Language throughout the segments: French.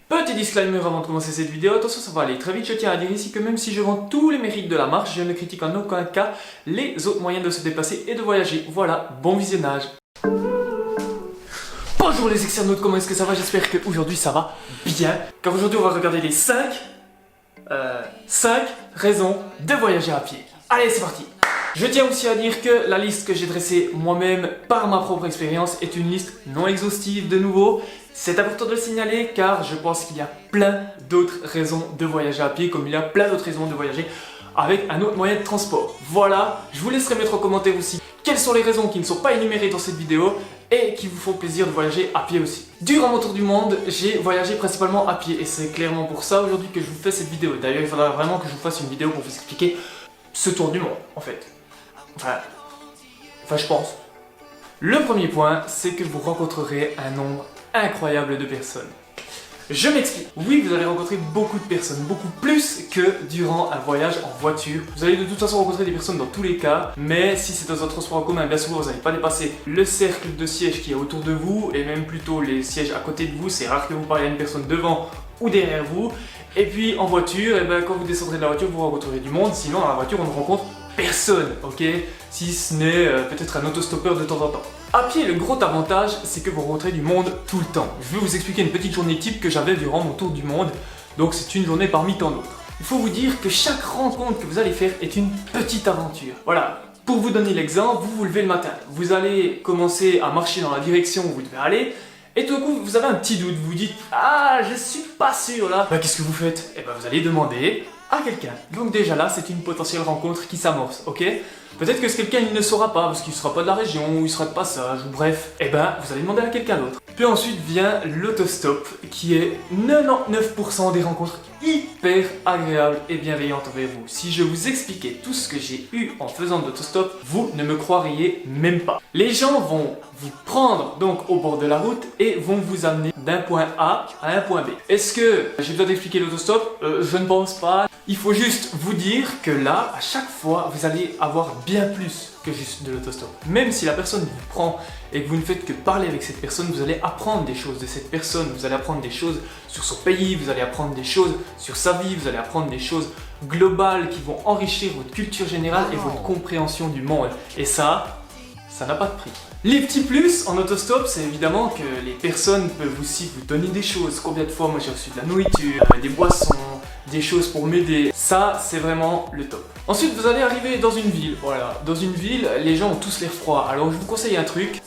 Petit disclaimer avant de commencer cette vidéo, attention ça va aller très vite, je tiens à dire ici que même si je vends tous les mérites de la marche, je ne critique en aucun cas les autres moyens de se déplacer et de voyager. Voilà, bon visionnage. Bonjour les externautes, comment est-ce que ça va? J'espère qu'aujourd'hui ça va bien, car aujourd'hui on va regarder les 5 raisons de voyager à pied. Allez, c'est parti! Je tiens aussi à dire que la liste que j'ai dressée moi-même par ma propre expérience est une liste non exhaustive de nouveau. C'est important de le signaler car je pense qu'il y a plein d'autres raisons de voyager à pied comme il y a plein d'autres raisons de voyager avec un autre moyen de transport. Voilà, je vous laisserai mettre en commentaire aussi quelles sont les raisons qui ne sont pas énumérées dans cette vidéo et qui vous font plaisir de voyager à pied aussi. Durant mon tour du monde, j'ai voyagé principalement à pied et c'est clairement pour ça aujourd'hui que je vous fais cette vidéo. D'ailleurs, il faudra vraiment que je vous fasse une vidéo pour vous expliquer ce tour du monde en fait. Enfin, je pense. Le premier point, c'est que vous rencontrerez un nombre incroyable de personnes. Je m'explique. Oui, vous allez rencontrer beaucoup de personnes, beaucoup plus que durant un voyage en voiture. Vous allez de toute façon rencontrer des personnes dans tous les cas, mais si c'est dans un transport en commun, bien souvent vous n'allez pas dépasser le cercle de sièges qui est autour de vous, et même plutôt les sièges à côté de vous. C'est rare que vous parliez à une personne devant ou derrière vous. Et puis en voiture, quand vous descendrez de la voiture, vous rencontrerez du monde. Sinon, dans la voiture, on ne rencontre personne, ok? Si ce n'est peut-être un autostoppeur de temps en temps. À pied, le gros avantage, c'est que vous rencontrez du monde tout le temps. Je vais vous expliquer une petite journée type que j'avais durant mon tour du monde. Donc c'est une journée parmi tant d'autres. Il faut vous dire que chaque rencontre que vous allez faire est une petite aventure. Voilà, pour vous donner l'exemple, vous vous levez le matin. Vous allez commencer à marcher dans la direction où vous devez aller. Et tout d'un coup, vous avez un petit doute. Vous vous dites « Ah, je suis pas sûr là ». Qu'est-ce que vous faites? Vous allez demander à quelqu'un. Donc déjà là, c'est une potentielle rencontre qui s'amorce, ok? Peut-être que ce quelqu'un il ne saura pas parce qu'il ne sera pas de la région ou il sera de passage ou bref. Vous allez demander à quelqu'un d'autre. Puis ensuite vient l'autostop qui est 99% des rencontres hyper agréables et bienveillantes envers vous. Si je vous expliquais tout ce que j'ai eu en faisant de l'autostop, vous ne me croiriez même pas. Les gens vont vous prendre donc au bord de la route et vont vous amener d'un point A à un point B. Est-ce que j'ai besoin d'expliquer l'autostop? Je ne pense pas. Il faut juste vous dire que là, à chaque fois, vous allez avoir bien plus que juste de l'autostop. Même si la personne vous prend et que vous ne faites que parler avec cette personne, vous allez apprendre des choses de cette personne, vous allez apprendre des choses sur son pays, vous allez apprendre des choses sur sa vie, vous allez apprendre des choses globales qui vont enrichir votre culture générale et votre compréhension du monde. Et ça n'a pas de prix. Les petits plus en autostop, c'est évidemment que les personnes peuvent aussi vous donner des choses. Combien de fois moi j'ai reçu de la nourriture, des boissons, des choses pour m'aider. Ça, c'est vraiment le top. Ensuite, vous allez arriver dans une ville. Voilà, dans une ville, les gens ont tous l'air froid. Alors je vous conseille un truc.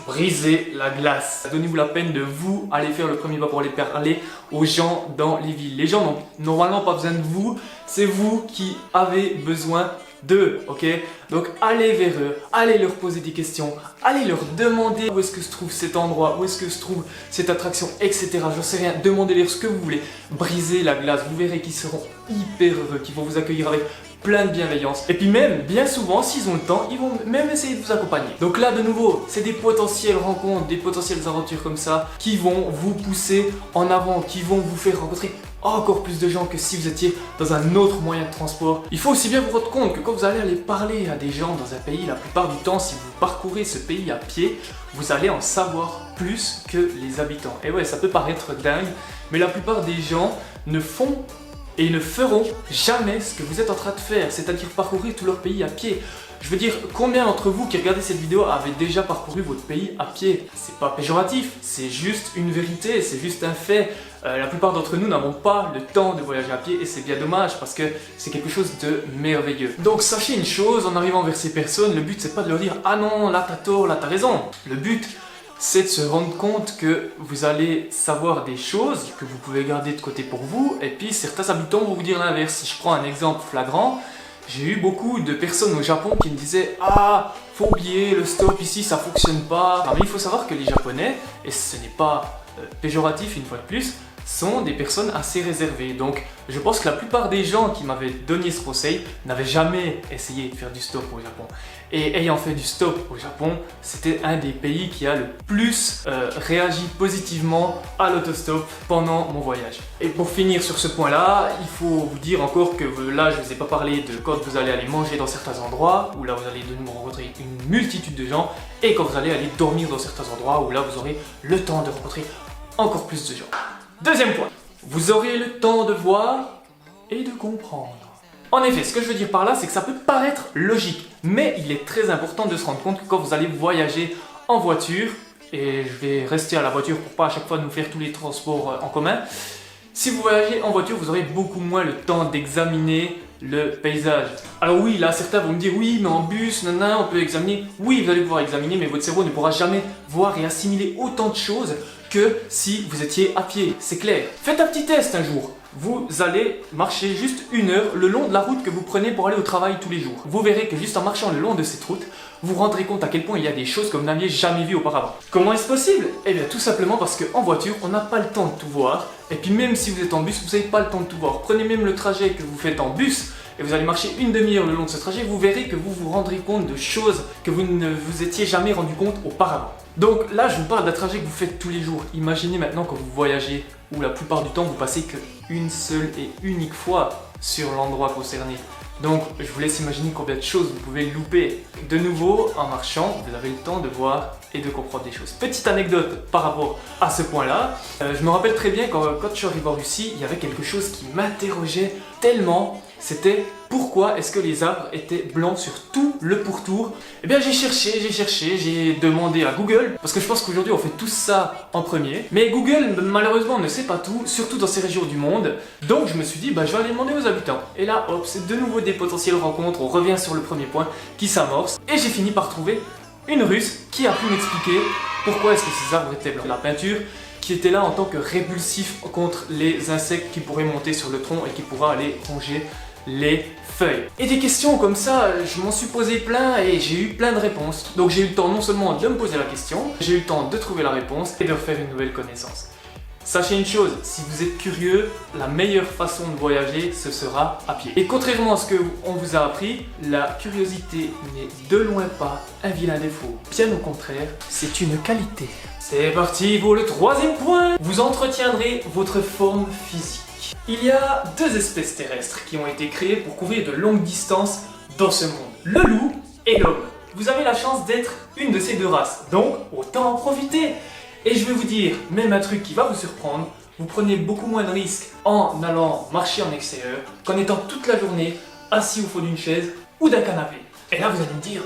Brisez la glace. Donnez-vous la peine de vous aller faire le premier pas pour aller parler aux gens dans les villes. Les gens n'ont normalement pas besoin de vous, c'est vous qui avez besoin d'eux, ok? Donc allez vers eux, allez leur poser des questions, allez leur demander où est-ce que se trouve cet endroit, où est-ce que se trouve cette attraction, etc. Je sais rien, demandez-leur ce que vous voulez. Brisez la glace, vous verrez qu'ils seront hyper heureux, qu'ils vont vous accueillir avec plein de bienveillance. Et puis même, bien souvent, s'ils ont le temps, ils vont même essayer de vous accompagner. Donc là, de nouveau, c'est des potentielles rencontres, des potentielles aventures comme ça qui vont vous pousser en avant, qui vont vous faire rencontrer encore plus de gens que si vous étiez dans un autre moyen de transport. Il faut aussi bien vous rendre compte que quand vous allez aller parler à des gens dans un pays, la plupart du temps, si vous parcourez ce pays à pied, vous allez en savoir plus que les habitants. Et ouais, ça peut paraître dingue, mais la plupart des gens ne font et ne feront jamais ce que vous êtes en train de faire, c'est-à-dire parcourir tout leur pays à pied. Je veux dire, combien d'entre vous qui regardez cette vidéo avez déjà parcouru votre pays à pied? C'est pas péjoratif, c'est juste une vérité, c'est juste un fait. La plupart d'entre nous n'avons pas le temps de voyager à pied et c'est bien dommage parce que c'est quelque chose de merveilleux. Donc sachez une chose, en arrivant vers ces personnes, le but c'est pas de leur dire « Ah non, là t'as tort, là t'as raison ». Le but c'est de se rendre compte que vous allez savoir des choses que vous pouvez garder de côté pour vous et puis certains habitants vont vous dire l'inverse. Si je prends un exemple flagrant, j'ai eu beaucoup de personnes au Japon qui me disaient « Ah, faut oublier, le stop ici ça fonctionne pas ». Mais il faut savoir que les Japonais, et ce n'est pas péjoratif une fois de plus, sont des personnes assez réservées. Donc je pense que la plupart des gens qui m'avaient donné ce conseil n'avaient jamais essayé de faire du stop au Japon. Et ayant fait du stop au Japon, c'était un des pays qui a le plus réagi positivement à l'autostop pendant mon voyage. Et pour finir sur ce point-là, il faut vous dire encore que là je ne vous ai pas parlé de quand vous allez aller manger dans certains endroits, où là vous allez de nouveau rencontrer une multitude de gens, et quand vous allez aller dormir dans certains endroits, où là vous aurez le temps de rencontrer encore plus de gens. Deuxième point, Vous aurez le temps de voir et de comprendre. En effet, ce que je veux dire par là, c'est que ça peut paraître logique, mais il est très important de se rendre compte que quand vous allez voyager en voiture, et je vais rester à la voiture pour pas à chaque fois nous faire tous les transports en commun, si vous voyagez en voiture, vous aurez beaucoup moins le temps d'examiner le paysage. Alors oui, là certains vont me dire oui, mais en bus, on peut examiner. Oui, vous allez pouvoir examiner, mais votre cerveau ne pourra jamais voir et assimiler autant de choses que si vous étiez à pied, c'est clair. Faites un petit test un jour. Vous allez marcher juste 1 heure le long de la route que vous prenez pour aller au travail tous les jours. Vous verrez que juste en marchant le long de cette route, vous vous rendrez compte à quel point il y a des choses que vous n'aviez jamais vues auparavant. Comment est-ce possible? Eh bien tout simplement parce qu'en voiture, on n'a pas le temps de tout voir. Et puis même si vous êtes en bus, vous n'avez pas le temps de tout voir. Prenez même le trajet que vous faites en bus et vous allez marcher 1 demi-heure le long de ce trajet, vous verrez que vous vous rendrez compte de choses que vous ne vous étiez jamais rendu compte auparavant. Donc là, je vous parle d'un trajet que vous faites tous les jours. Imaginez maintenant quand vous voyagez, où la plupart du temps, vous passez qu'une seule et unique fois sur l'endroit concerné. Donc, je vous laisse imaginer combien de choses vous pouvez louper. De nouveau, en marchant, vous avez le temps de voir et de comprendre des choses. Petite anecdote par rapport à ce point-là. Je me rappelle très bien quand je suis arrivé en Russie, il y avait quelque chose qui m'interrogeait tellement. C'était pourquoi est-ce que les arbres étaient blancs sur tout le pourtour? Eh bien j'ai cherché, j'ai demandé à Google, parce que je pense qu'aujourd'hui on fait tout ça en premier. Mais Google malheureusement ne sait pas tout, surtout dans ces régions du monde. Donc je me suis dit, je vais aller demander aux habitants. Et là hop, c'est de nouveau des potentielles rencontres, on revient sur le premier point qui s'amorce. Et j'ai fini par trouver une Russe qui a pu m'expliquer pourquoi est-ce que ces arbres étaient blancs. La peinture qui était là en tant que répulsif contre les insectes qui pourraient monter sur le tronc et qui pourraient aller ronger les feuilles. Et des questions comme ça, je m'en suis posé plein et j'ai eu plein de réponses. Donc j'ai eu le temps non seulement de me poser la question, j'ai eu le temps de trouver la réponse et de refaire une nouvelle connaissance. Sachez une chose, si vous êtes curieux, la meilleure façon de voyager, ce sera à pied. Et contrairement à ce qu'on vous a appris, la curiosité n'est de loin pas un vilain défaut. Bien au contraire, c'est une qualité. C'est parti pour le 3e point. Vous entretiendrez votre forme physique. Il y a 2 espèces terrestres qui ont été créées pour couvrir de longues distances dans ce monde. Le loup et l'homme. Vous avez la chance d'être une de ces 2 races, donc autant en profiter. Et je vais vous dire, même un truc qui va vous surprendre, vous prenez beaucoup moins de risques en allant marcher en extérieur qu'en étant toute la journée assis au fond d'une chaise ou d'un canapé. Et là vous allez me dire,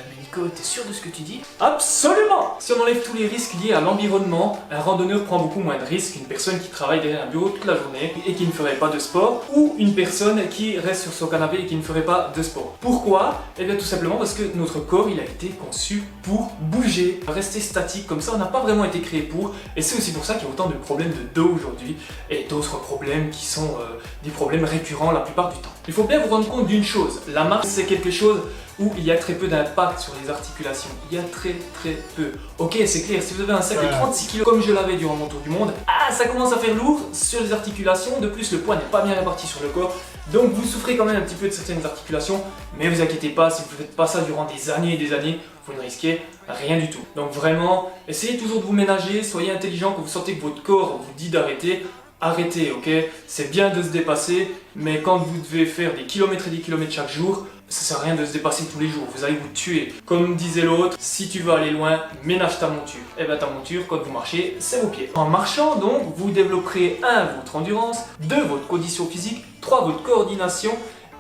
mais Nico, t'es sûr de ce que tu dis? Absolument! Si on enlève tous les risques liés à l'environnement, un randonneur prend beaucoup moins de risques qu'une personne qui travaille derrière un bureau toute la journée et qui ne ferait pas de sport, ou une personne qui reste sur son canapé et qui ne ferait pas de sport. Pourquoi? Eh bien tout simplement parce que notre corps il a été conçu pour bouger, rester statique, comme ça on n'a pas vraiment été créé pour, et c'est aussi pour ça qu'il y a autant de problèmes de dos aujourd'hui et d'autres problèmes qui sont des problèmes récurrents la plupart du temps. Il faut bien vous rendre compte d'une chose, la marche c'est quelque chose où il y a très peu d'impact sur les articulations. Il y a très peu. Ok, c'est clair, si vous avez un sac de 36 kg comme je l'avais durant mon tour du monde, ça commence à faire lourd sur les articulations. De plus, le poids n'est pas bien réparti sur le corps. Donc vous souffrez quand même un petit peu de certaines articulations. Mais vous inquiétez pas, si vous ne faites pas ça durant des années et des années, vous ne risquez rien du tout. Donc vraiment, essayez toujours de vous ménager, soyez intelligent quand vous sentez que votre corps vous dit d'arrêter. Arrêtez, ok? C'est bien de se dépasser, mais quand vous devez faire des kilomètres et des kilomètres chaque jour, ça sert à rien de se dépasser tous les jours, vous allez vous tuer. Comme disait l'autre, si tu veux aller loin, ménage ta monture. Et bien ta monture, quand vous marchez, c'est vos pieds. En marchant donc, vous développerez 1. Votre endurance, 2. Votre condition physique, 3. Votre coordination,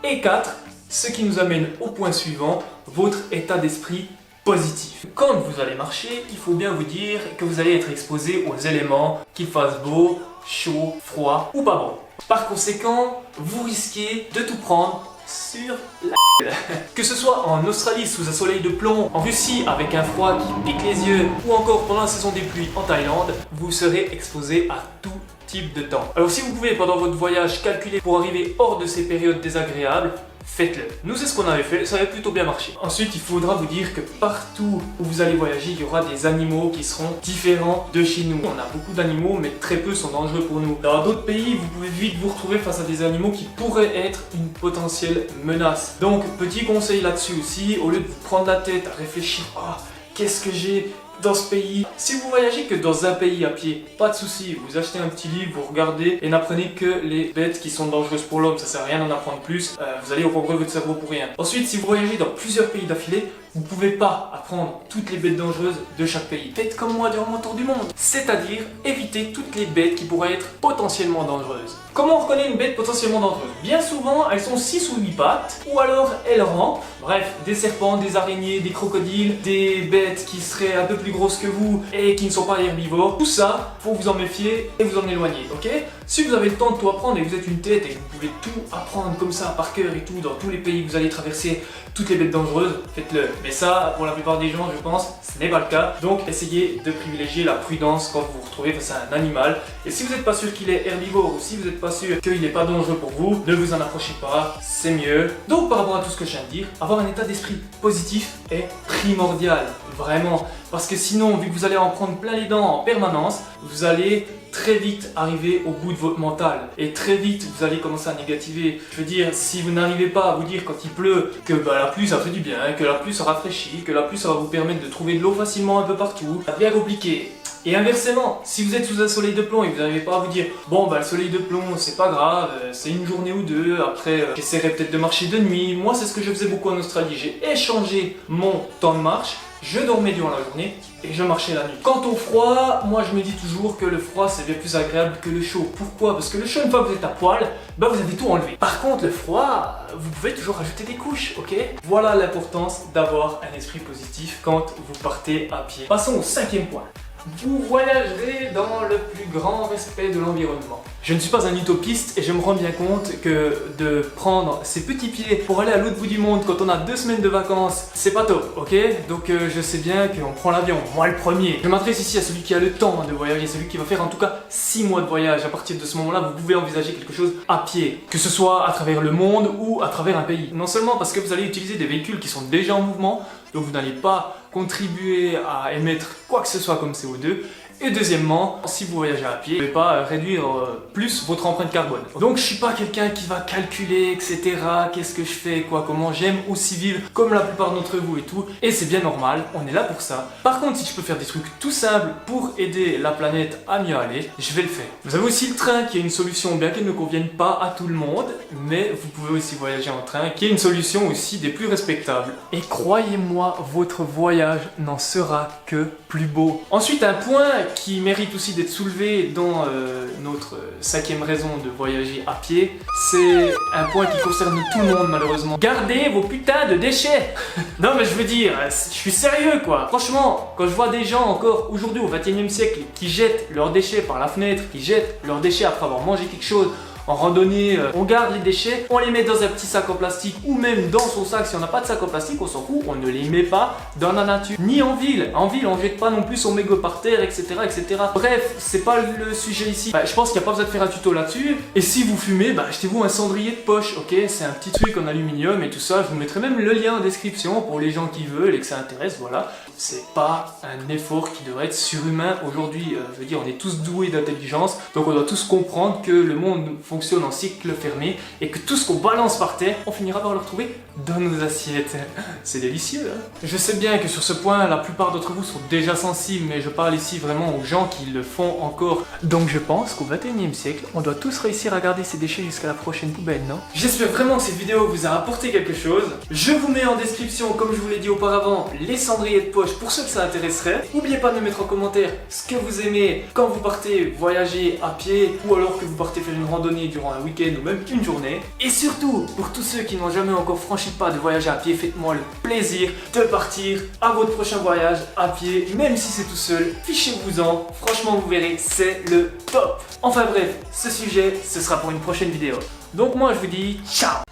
et 4. Ce qui nous amène au point suivant, votre état d'esprit positif. Quand vous allez marcher, il faut bien vous dire que vous allez être exposé aux éléments, qu'il fasse beau, chaud, froid ou pas bon. Par conséquent, vous risquez de tout prendre sur la gueule. Que ce soit en Australie sous un soleil de plomb, en Russie avec un froid qui pique les yeux, ou encore pendant la saison des pluies en Thaïlande, vous serez exposé à tout type de temps. Alors si vous pouvez pendant votre voyage calculer pour arriver hors de ces périodes désagréables, faites-le. Nous c'est ce qu'on avait fait, ça avait plutôt bien marché. Ensuite il faudra vous dire que partout où vous allez voyager, il y aura des animaux qui seront différents de chez nous. On a beaucoup d'animaux mais très peu sont dangereux pour nous. Dans d'autres pays, vous pouvez vite vous retrouver face à des animaux qui pourraient être une potentielle menace. Donc petit conseil là-dessus aussi, au lieu de vous prendre la tête à réfléchir, qu'est-ce que j'ai dans ce pays. Si vous voyagez que dans un pays à pied, pas de souci, vous achetez un petit livre, vous regardez et n'apprenez que les bêtes qui sont dangereuses pour l'homme, ça sert à rien d'en apprendre plus, vous allez au congrès votre cerveau pour rien. Ensuite, si vous voyagez dans plusieurs pays d'affilée, Vous pouvez pas apprendre toutes les bêtes dangereuses de chaque pays. Faites comme moi durant mon tour du monde, c'est-à-dire éviter toutes les bêtes qui pourraient être potentiellement dangereuses. Comment on reconnaît une bête potentiellement dangereuse? Bien souvent, elles sont 6 ou 8 pattes, ou alors elles rampent. Bref, des serpents, des araignées, des crocodiles, des bêtes qui seraient un peu plus grosses que vous et qui ne sont pas herbivores. Tout ça, faut vous en méfier et vous en éloigner, ok? Si vous avez le temps de tout apprendre et que vous êtes une tête et que vous pouvez tout apprendre comme ça par cœur et tout, dans tous les pays que vous allez traverser, toutes les bêtes dangereuses, faites-le. Mais ça, pour la plupart des gens, je pense, ce n'est pas le cas. Donc, essayez de privilégier la prudence quand vous vous retrouvez face à un animal. Et si vous n'êtes pas sûr qu'il est herbivore ou si vous n'êtes pas sûr qu'il n'est pas dangereux pour vous, ne vous en approchez pas, c'est mieux. Donc, par rapport à tout ce que je viens de dire, avoir un état d'esprit positif est primordial, vraiment. Parce que sinon, vu que vous allez en prendre plein les dents en permanence, vous allez très vite arriver au bout de votre mental et très vite vous allez commencer à négativer. Je veux dire, si vous n'arrivez pas à vous dire quand il pleut que la pluie ça fait du bien, que la pluie ça rafraîchit, que la pluie ça va vous permettre de trouver de l'eau facilement un peu partout, ça devient compliqué. Et inversement, si vous êtes sous un soleil de plomb et que vous n'arrivez pas à vous dire bon le soleil de plomb c'est pas grave, c'est une journée ou deux, après j'essaierai peut-être de marcher de nuit. Moi c'est ce que je faisais beaucoup en Australie, j'ai échangé mon temps de marche. Je dormais durant la journée et je marchais la nuit. Quant au froid, moi je me dis toujours que le froid c'est bien plus agréable que le chaud. Pourquoi? Parce que le chaud, une fois que vous êtes à poil, vous avez tout enlevé. Par contre le froid, vous pouvez toujours ajouter des couches, ok? Voilà l'importance d'avoir un esprit positif quand vous partez à pied. Passons au 5e point. Vous voyagerez dans le plus grand respect de l'environnement. Je ne suis pas un utopiste et je me rends bien compte que de prendre ses petits pieds pour aller à l'autre bout du monde quand on a 2 semaines de vacances, c'est pas top, ok? Donc je sais bien qu'on prend l'avion, moi le premier. Je m'adresse ici à celui qui a le temps de voyager, celui qui va faire en tout cas 6 mois de voyage. À partir de ce moment-là, vous pouvez envisager quelque chose à pied, que ce soit à travers le monde ou à travers un pays. Non seulement parce que vous allez utiliser des véhicules qui sont déjà en mouvement, donc vous n'allez pas contribuer à émettre quoi que ce soit comme CO2. Et deuxièmement, si vous voyagez à pied, vous ne pouvez pas réduire plus votre empreinte carbone. Donc je suis pas quelqu'un qui va calculer, etc. Qu'est-ce que je fais, quoi, comment j'aime aussi vivre comme la plupart d'entre vous et tout. Et c'est bien normal, on est là pour ça. Par contre, si je peux faire des trucs tout simples pour aider la planète à mieux aller, je vais le faire. Vous avez aussi le train qui est une solution, bien qu'elle ne convienne pas à tout le monde, mais vous pouvez aussi voyager en train, qui est une solution aussi des plus respectables. Et croyez-moi, votre voyage n'en sera que plus beau. Ensuite, un point qui mérite aussi d'être soulevé dans notre 5e raison de voyager à pied, c'est un point qui concerne tout le monde malheureusement. Gardez vos putains de déchets. Non mais je veux dire, je suis sérieux quoi. Franchement, quand je vois des gens encore aujourd'hui au 21e siècle qui jettent leurs déchets par la fenêtre, qui jettent leurs déchets après avoir mangé quelque chose, en randonnée, on garde les déchets, on les met dans un petit sac en plastique ou même dans son sac. Si on n'a pas de sac en plastique, on s'en fout, on ne les met pas dans la nature. Ni en ville. En ville, on ne jette pas non plus son mégot par terre, etc. etc. Bref, c'est pas le sujet ici. Je pense qu'il n'y a pas besoin de faire un tuto là-dessus. Et si vous fumez, achetez-vous un cendrier de poche, ok? C'est un petit truc en aluminium et tout ça. Je vous mettrai même le lien en description pour les gens qui veulent et que ça intéresse, voilà. C'est pas un effort qui devrait être surhumain aujourd'hui. Je veux dire, on est tous doués d'intelligence, donc on doit tous comprendre que le monde fonctionne en cycle fermé et que tout ce qu'on balance par terre, on finira par le retrouver dans nos assiettes. C'est délicieux, hein? Je sais bien que sur ce point, la plupart d'entre vous sont déjà sensibles, mais je parle ici vraiment aux gens qui le font encore. Donc je pense qu'au 21e siècle, on doit tous réussir à garder ces déchets jusqu'à la prochaine poubelle, non? J'espère vraiment que cette vidéo vous a apporté quelque chose. Je vous mets en description, comme je vous l'ai dit auparavant, les cendriers de poche pour ceux que ça intéresserait. N'oubliez pas de me mettre en commentaire ce que vous aimez quand vous partez voyager à pied ou alors que vous partez faire une randonnée durant un week-end ou même une journée. Et surtout, pour tous ceux qui n'ont jamais encore franchi le pas de voyager à pied, faites-moi le plaisir de partir à votre prochain voyage à pied, même si c'est tout seul, fichez-vous-en, franchement vous verrez, c'est le top. Enfin bref, ce sujet, ce sera pour une prochaine vidéo. Donc moi je vous dis ciao.